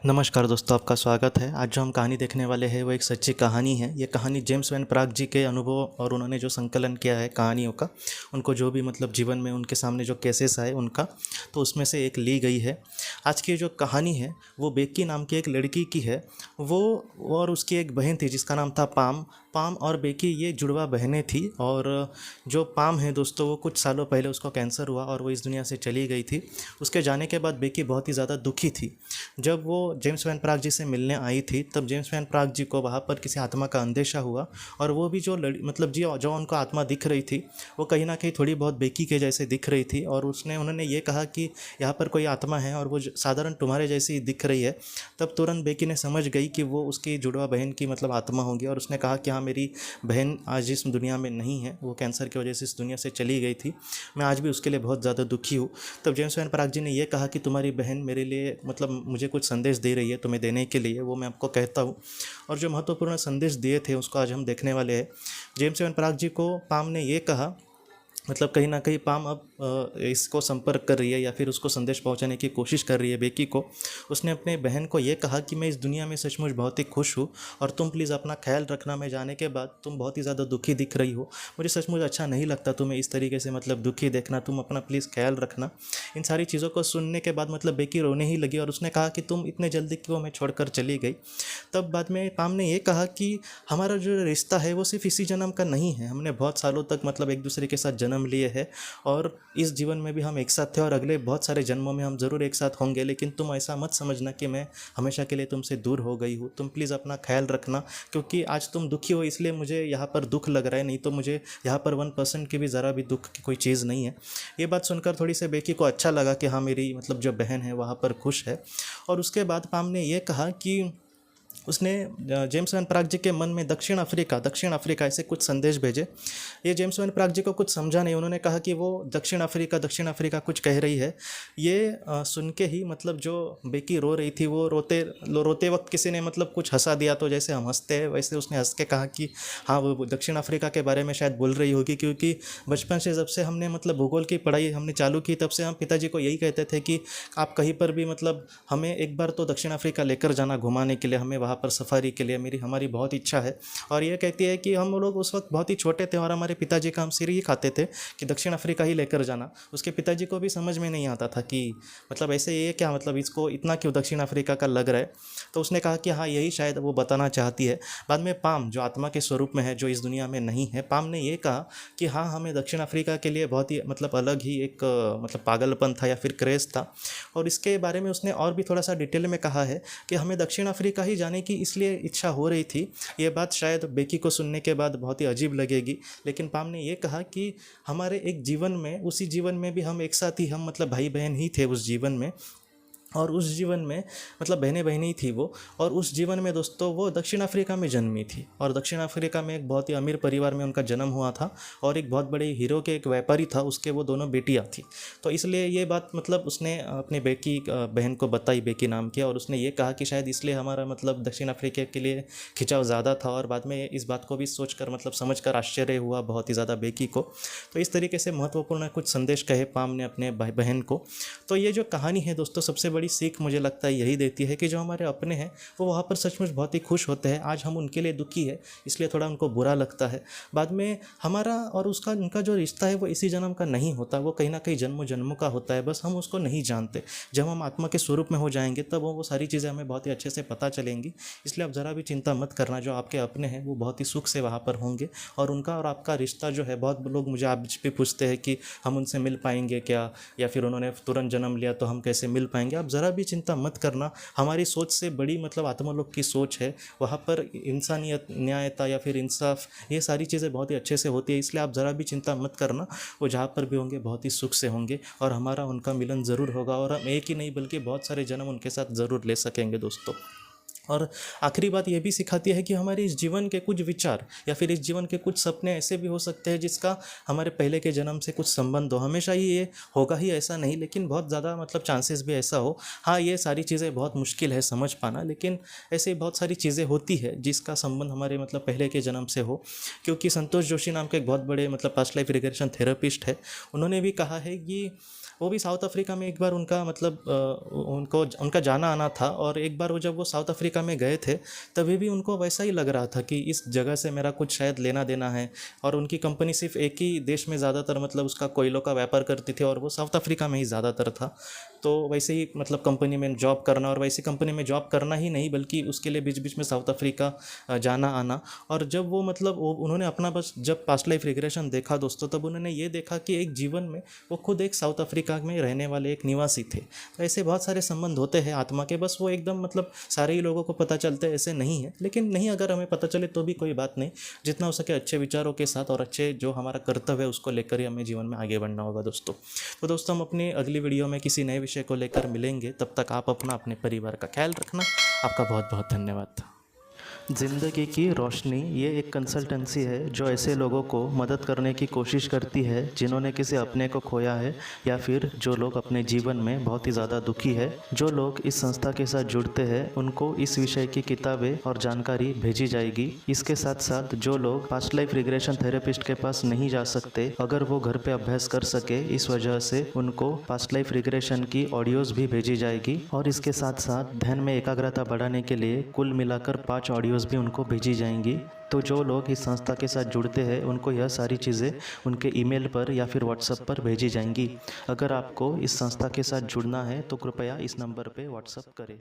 नमस्कार दोस्तों, आपका स्वागत है। आज जो हम कहानी देखने वाले हैं वो एक सच्ची कहानी है। ये कहानी जेम्स वैन प्राग जी के अनुभव और उन्होंने जो संकलन किया है कहानियों का, उनको जो भी मतलब जीवन में उनके सामने जो केसेस आए उनका, तो उसमें से एक ली गई है। आज की जो कहानी है वो बेकी नाम की एक लड़की की है। वो और उसकी एक बहन थी जिसका नाम था पाम। पाम और बेकी ये जुड़वा बहनें थी। और जो पाम है दोस्तों, वो कुछ सालों पहले उसको कैंसर हुआ और वो इस दुनिया से चली गई थी। उसके जाने के बाद बेकी बहुत ही ज़्यादा दुखी थी। जब वो जेम्स वैन प्राग जी से मिलने आई थी तब जेम्स वैन प्राग जी को वहाँ पर किसी आत्मा का अंदेशा हुआ। और वो भी जो मतलब जी जो उनको आत्मा दिख रही थी वो कहीं ना कहीं थोड़ी बहुत बेकी के जैसे दिख रही थी। और उन्होंने ये कहा कि यहाँ पर कोई आत्मा है और वो साधारण तुम्हारे जैसी ही दिख रही है। तब तुरंत बेकी ने समझ गई कि वो उसकी जुड़वा बहन की मतलब आत्मा होगी। और उसने कहा कि हाँ, मेरी बहन आज इस दुनिया में नहीं है, वो कैंसर की वजह से इस दुनिया से चली गई थी। मैं आज भी उसके लिए बहुत ज़्यादा दुखी हूँ। तब जेम्स वैन प्राग जी ने यह कहा कि तुम्हारी बहन मेरे लिए मतलब मुझे कुछ संदेश दे रही है तुम्हें देने के लिए, वो मैं आपको कहता हूँ। और जो महत्वपूर्ण संदेश दिए थे उसको आज हम देखने वाले हैं। जेम्स वैन प्राग जी को पाम ने ये कहा, मतलब कहीं ना कहीं पाम अब इसको संपर्क कर रही है या फिर उसको संदेश पहुंचाने की कोशिश कर रही है बेकी को। उसने अपने बहन को ये कहा कि मैं इस दुनिया में सचमुच बहुत ही खुश हूँ और तुम प्लीज़ अपना ख्याल रखना। मैं जाने के बाद तुम बहुत ही ज़्यादा दुखी दिख रही हो, मुझे सचमुच अच्छा नहीं लगता तुम्हें इस तरीके से मतलब दुखी देखना। तुम अपना प्लीज़ ख्याल रखना। इन सारी चीज़ों को सुनने के बाद मतलब बेकी रोने ही लगी और उसने कहा कि तुम इतने जल्दी क्यों हमें छोड़कर चली गई। तब बाद में पाम ने ये कहा कि हमारा जो रिश्ता है वो सिर्फ इसी जन्म का नहीं है, हमने बहुत सालों तक मतलब एक दूसरे के साथ जन्म लिए हैं और इस जीवन में भी हम एक साथ थे और अगले बहुत सारे जन्मों में हम ज़रूर एक साथ होंगे। लेकिन तुम ऐसा मत समझना कि मैं हमेशा के लिए तुमसे दूर हो गई हूँ। तुम प्लीज़ अपना ख्याल रखना, क्योंकि आज तुम दुखी हो इसलिए मुझे यहाँ पर दुख लग रहा है, नहीं तो मुझे यहाँ पर 1% की भी ज़रा भी दुख की कोई चीज़ नहीं है। ये बात सुनकर थोड़ी सी बेकी को अच्छा लगा कि हाँ, मेरी मतलब जो बहन है वहाँ पर खुश है। और उसके बाद पाम ने ये कहा कि उसने जेम्स वैन प्राग जी के मन में दक्षिण अफ्रीका ऐसे कुछ संदेश भेजे। ये जेम्स वैन प्राग जी को कुछ समझा नहीं। उन्होंने कहा कि वो दक्षिण अफ्रीका कुछ कह रही है। ये सुन के ही मतलब जो बेकी रो रही थी वो रोते वक्त किसी ने मतलब कुछ हंसा दिया, तो जैसे हम हंसते हैं वैसे उसने हंस के कहा कि हाँ, वो दक्षिण अफ्रीका के बारे में शायद बोल रही होगी, क्योंकि बचपन से जब से हमने मतलब भूगोल की पढ़ाई हमने चालू की तब से हम पिताजी को यही कहते थे कि आप कहीं पर भी मतलब हमें एक बार तो दक्षिण अफ्रीका लेकर जाना घुमाने के लिए, हमें वहाँ पर सफारी के लिए हमारी बहुत इच्छा है। और ये कहती है कि हम लोग उस वक्त बहुत ही छोटे थे और हमारे पिताजी का हम सिर ही खाते थे कि दक्षिण अफ्रीका ही लेकर जाना। उसके पिताजी को भी समझ में नहीं आता था कि मतलब ऐसे ये क्या, मतलब इसको इतना क्यों दक्षिण अफ्रीका का लग रहा है। तो उसने कहा कि हाँ, यही शायद वो बताना चाहती है। बाद में पाम जो आत्मा के स्वरूप में है, जो इस दुनिया में नहीं है, पाम ने ये कहा कि हाँ, हमें दक्षिण अफ्रीका के लिए बहुत ही मतलब अलग ही एक मतलब पागलपन था या फिर क्रेज़ था। और इसके बारे में उसने और भी थोड़ा सा डिटेल में कहा है कि हमें दक्षिण अफ्रीका ही जाने की इसलिए इच्छा हो रही थी। ये बात शायद बेकी को सुनने के बाद बहुत ही अजीब लगेगी, लेकिन पाम ने ये कहा कि हमारे एक जीवन में, उसी जीवन में भी हम एक साथ ही, हम मतलब भाई बहन ही थे उस जीवन में। और उस जीवन में मतलब बहनें बहनें ही थी वो। और उस जीवन में दोस्तों वो दक्षिण अफ्रीका में जन्मी थी और दक्षिण अफ्रीका में एक बहुत ही अमीर परिवार में उनका जन्म हुआ था। और एक बहुत बड़े हीरो के एक व्यापारी था, उसके वो दोनों बेटियां थी। तो इसलिए ये बात मतलब उसने अपनी बेकी बहन को बताई, बेकी नाम की। और उसने ये कहा कि शायद इसलिए हमारा मतलब दक्षिण अफ्रीका के लिए खिंचाव ज़्यादा था। और बाद में इस बात को भी सोचकर मतलब समझकर आश्चर्य हुआ बहुत ही ज़्यादा बेकी को। तो इस तरीके से महत्वपूर्ण कुछ संदेश कहे पाम ने अपने भाई बहन को। तो ये जो कहानी है दोस्तों, सबसे बड़ी सीख मुझे लगता है यही देती है कि जो हमारे अपने हैं वो वहाँ पर सचमुच बहुत ही खुश होते हैं। आज हम उनके लिए दुखी है इसलिए थोड़ा उनको बुरा लगता है। बाद में हमारा और उनका जो रिश्ता है वो इसी जन्म का नहीं होता, वो कहीं ना कहीं जन्मों जन्मों का होता है, बस हम उसको नहीं जानते। जब हम आत्मा के स्वरूप में हो जाएंगे तब वो सारी चीज़ें हमें बहुत ही अच्छे से पता चलेंगी। इसलिए आप ज़रा भी चिंता मत करना, जो आपके अपने हैं वो बहुत ही सुख से वहाँ पर होंगे। और उनका और आपका रिश्ता जो है, बहुत लोग मुझे आज भी पूछते हैं कि हम उनसे मिल पाएंगे क्या, या फिर उन्होंने तुरंत जन्म लिया तो हम कैसे मिल पाएंगे। आप ज़रा भी चिंता मत करना, हमारी सोच से बड़ी मतलब आत्मालोक की सोच है। वहाँ पर इंसानियत, न्यायता या फिर इंसाफ, ये सारी चीज़ें बहुत ही अच्छे से होती है। इसलिए आप ज़रा भी चिंता मत करना, वो जहाँ पर भी होंगे बहुत ही सुख से होंगे और हमारा उनका मिलन ज़रूर होगा। और हम एक ही नहीं बल्कि बहुत सारे जन्म उनके साथ ज़रूर ले सकेंगे दोस्तों। और आखिरी बात ये भी सिखाती है कि हमारे इस जीवन के कुछ विचार या फिर इस जीवन के कुछ सपने ऐसे भी हो सकते हैं जिसका हमारे पहले के जन्म से कुछ संबंध हो। हमेशा ही ये होगा ही ऐसा नहीं, लेकिन बहुत ज़्यादा मतलब चांसेस भी ऐसा हो। हाँ, ये सारी चीज़ें बहुत मुश्किल है समझ पाना, लेकिन ऐसे बहुत सारी चीज़ें होती है जिसका संबंध हमारे मतलब पहले के जन्म से हो। क्योंकि संतोष जोशी नाम के एक बहुत बड़े मतलब पास्ट लाइफ रिग्रेशन थेरेपिस्ट है, उन्होंने भी कहा है कि वो भी साउथ अफ्रीका में एक बार उनका मतलब उनको उनका जाना आना था, और एक बार वो जब वो साउथ अफ्रीका में गए थे तभी भी उनको वैसा ही लग रहा था कि इस जगह से मेरा कुछ शायद लेना देना है। और उनकी कंपनी सिर्फ एक ही देश में ज़्यादातर मतलब उसका कोयलों का व्यापार करती थी, और वो साउथ अफ्रीका में ही ज़्यादातर था। तो वैसे ही मतलब कंपनी में जॉब करना, और वैसी कंपनी में जॉब करना ही नहीं बल्कि उसके लिए बीच बीच में साउथ अफ्रीका जाना आना। और जब वो मतलब उन्होंने अपना बस जब पास्ट लाइफ रिग्रेशन देखा दोस्तों, तब उन्होंने ये देखा कि एक जीवन में वो खुद एक साउथ अफ्रीका में रहने वाले एक निवासी थे। तो ऐसे बहुत सारे संबंध होते हैं आत्मा के, बस वो एकदम मतलब सारे ही लोगों को पता चलते हैं ऐसे नहीं है, लेकिन नहीं अगर हमें पता चले तो भी कोई बात नहीं। जितना हो सके अच्छे विचारों के साथ और अच्छे जो हमारा कर्तव्य है उसको लेकर ही हमें जीवन में आगे बढ़ना होगा दोस्तों। तो दोस्तों, हम अपनी अगली वीडियो में किसी नए विषय को लेकर मिलेंगे। तब तक आप अपना अपने परिवार का ख्याल रखना। आपका बहुत बहुत धन्यवाद। ज़िंदगी की रोशनी ये एक कंसल्टेंसी है जो ऐसे लोगों को मदद करने की कोशिश करती है जिन्होंने किसी अपने को खोया है, या फिर जो लोग अपने जीवन में बहुत ही ज़्यादा दुखी है। जो लोग इस संस्था के साथ जुड़ते हैं उनको इस विषय की किताबें और जानकारी भेजी जाएगी। इसके साथ साथ जो लोग पास्ट लाइफ रिग्रेशन थेरेपिस्ट के पास नहीं जा सकते, अगर वो घर पे अभ्यास कर सके, इस वजह से उनको पास्ट लाइफ रिग्रेशन की ऑडियोज़ भी भेजी जाएगी। और इसके साथ साथ ध्यान में एकाग्रता बढ़ाने के लिए कुल मिलाकर 5 ऑडियोज़ भी उनको भेजी जाएंगी। तो जो लोग इस संस्था के साथ जुड़ते हैं उनको यह सारी चीज़ें उनके ईमेल पर या फिर व्हाट्सएप पर भेजी जाएंगी। अगर आपको इस संस्था के साथ जुड़ना है तो कृपया इस नंबर पे व्हाट्सएप करें।